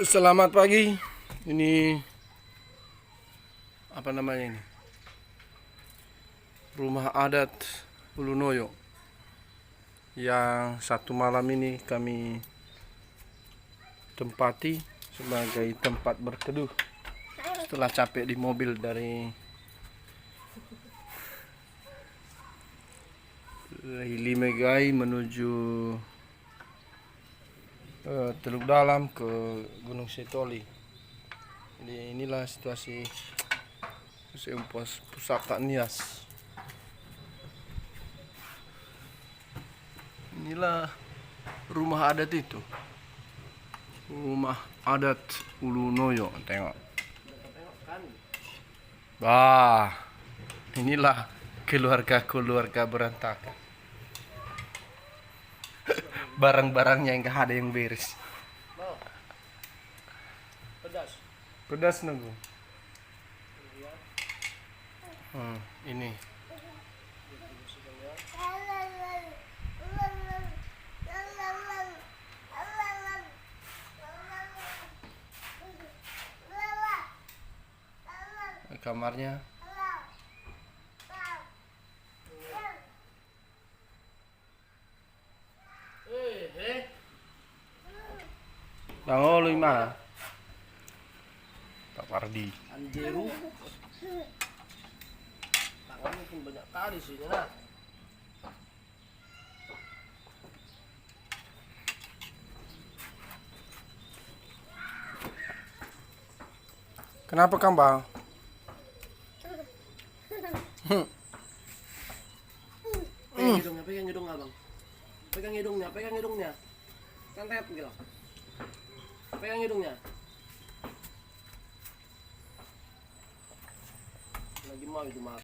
Selamat pagi. Ini apa namanya ini? Rumah adat Ulunoyo. Yang satu malam ini kami tempati sebagai tempat berteduh setelah capek di mobil dari Limegai menuju Teluk Dalam ke Gunung Sitoli. Jadi inilah situasi Museum Pusaka Nias. Inilah rumah adat itu. Rumah adat Ulunoyo. Tengok. Wah, inilah keluarga-keluarga berantakan. Barang-barangnya yang gak ada yang beres. Pedas. Pedas nunggu. Ini. Kamarnya. Bangun lima. Pak Pardi. Anjeru. Tangannya pun banyak kali sih, nah. Kenapa Kang Bang? Pegang hidungnya abang. Pegang hidungnya. Santet gitu. Pegang hidungnya. Lagi mau itu makan.